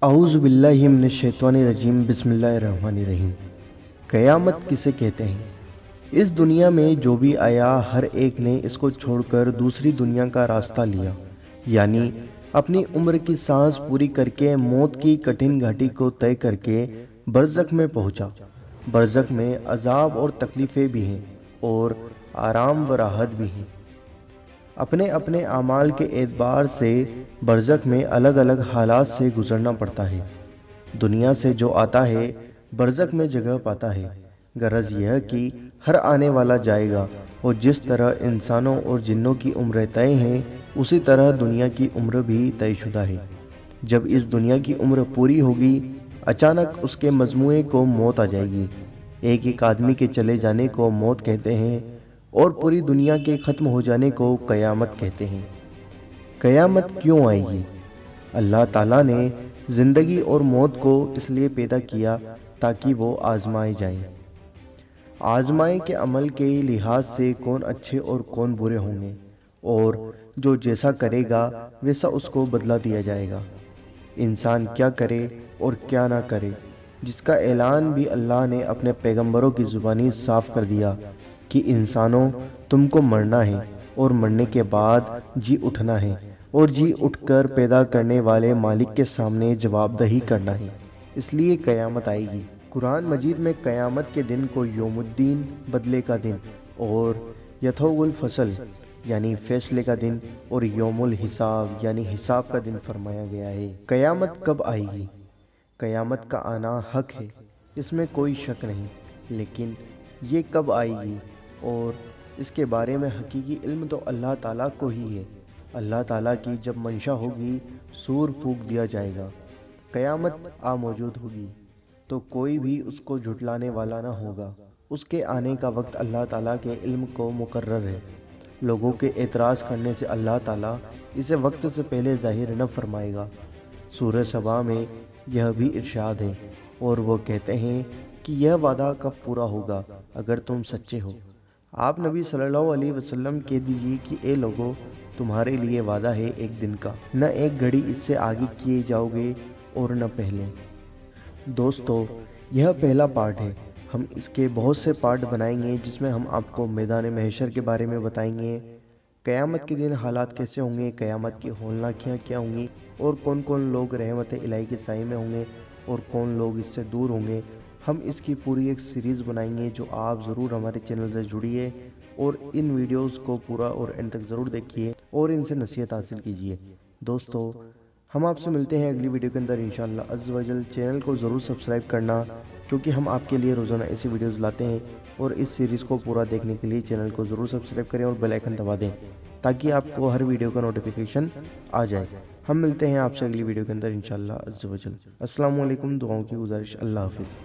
اعوذ باللہ من الشیطان الرجیم بسم اللہ الرحمن الرحیم۔ قیامت کسے کہتے ہیں؟ اس دنیا میں جو بھی آیا ہر ایک نے اس کو چھوڑ کر دوسری دنیا کا راستہ لیا، یعنی اپنی عمر کی سانس پوری کر کے موت کی کٹھن گھاٹی کو طے کر کے برزخ میں پہنچا۔ برزخ میں عذاب اور تکلیفیں بھی ہیں اور آرام و راحت بھی ہیں۔ اپنے اپنے اعمال کے اعتبار سے برزخ میں الگ الگ حالات سے گزرنا پڑتا ہے۔ دنیا سے جو آتا ہے برزخ میں جگہ پاتا ہے۔ غرض یہ کہ ہر آنے والا جائے گا، اور جس طرح انسانوں اور جنوں کی عمریں طے ہیں اسی طرح دنیا کی عمر بھی طے شدہ ہے۔ جب اس دنیا کی عمر پوری ہوگی اچانک اس کے مجموعے کو موت آ جائے گی۔ ایک ایک آدمی کے چلے جانے کو موت کہتے ہیں اور پوری دنیا کے ختم ہو جانے کو قیامت کہتے ہیں۔ قیامت کیوں آئے گی؟ اللہ تعالیٰ نے زندگی اور موت کو اس لیے پیدا کیا تاکہ وہ آزمائے جائیں۔ آزمائے کے عمل کے لحاظ سے کون اچھے اور کون برے ہوں گے، اور جو جیسا کرے گا ویسا اس کو بدلہ دیا جائے گا۔ انسان کیا کرے اور کیا نہ کرے، جس کا اعلان بھی اللہ نے اپنے پیغمبروں کی زبانی صاف کر دیا کہ انسانوں تم کو مرنا ہے اور مرنے کے بعد جی اٹھنا ہے، اور جی اٹھ کر پیدا کرنے والے مالک کے سامنے جواب دہی کرنا ہے۔ اس لیے قیامت آئے گی۔ قرآن مجید میں قیامت کے دن کو یوم الدین، بدلے کا دن، اور یطوع الفصل یعنی فیصلے کا دن، اور یوم الحساب یعنی حساب کا دن فرمایا گیا ہے۔ قیامت کب آئے گی؟ قیامت کا آنا حق ہے، اس میں کوئی شک نہیں، لیکن یہ کب آئے گی اور اس کے بارے میں حقیقی علم تو اللہ تعالیٰ کو ہی ہے۔ اللہ تعالیٰ کی جب منشا ہوگی سور پھونک دیا جائے گا، قیامت آ موجود ہوگی تو کوئی بھی اس کو جھٹلانے والا نہ ہوگا۔ اس کے آنے کا وقت اللہ تعالیٰ کے علم کو مقرر ہے۔ لوگوں کے اعتراض کرنے سے اللہ تعالیٰ اسے وقت سے پہلے ظاہر نہ فرمائے گا۔ سورہ سبا میں یہ بھی ارشاد ہے، اور وہ کہتے ہیں کہ یہ وعدہ کب پورا ہوگا اگر تم سچے ہو۔ آپ نبی صلی اللہ علیہ وسلم کہہ دیجیے کہ اے لوگو، تمہارے لیے وعدہ ہے ایک دن کا، نہ ایک گھڑی اس سے آگے کیے جاؤ گے اور نہ پہلے۔ دوستو، یہ پہلا پارٹ ہے، ہم اس کے بہت سے پارٹ بنائیں گے جس میں ہم آپ کو میدان محشر کے بارے میں بتائیں گے، قیامت کے دن حالات کیسے ہوں گے، قیامت کی ہولناکیاں کیا ہوں گی، اور کون کون لوگ رحمت الہی کے سائے میں ہوں گے اور کون لوگ اس سے دور ہوں گے۔ ہم اس کی پوری ایک سیریز بنائیں گے، جو آپ ضرور ہمارے چینل سے جڑیے اور ان ویڈیوز کو پورا اور اینڈ تک ضرور دیکھیے اور ان سے نصیحت حاصل کیجیے۔ دوستو، ہم آپ سے ملتے ہیں اگلی ویڈیو کے اندر انشاءاللہ عز و جل۔ چینل کو ضرور سبسکرائب کرنا، کیونکہ ہم آپ کے لیے روزانہ ایسی ویڈیوز لاتے ہیں، اور اس سیریز کو پورا دیکھنے کے لیے چینل کو ضرور سبسکرائب کریں اور بیل آئیکن دبا دیں تاکہ آپ کو ہر ویڈیو کا نوٹیفیکیشن آ جائے۔ ہم ملتے ہیں آپ سے اگلی ویڈیو کے اندر انشاءاللہ عز و جل۔ السلام علیکم، دعاؤں کی گزارش، اللہ حافظ۔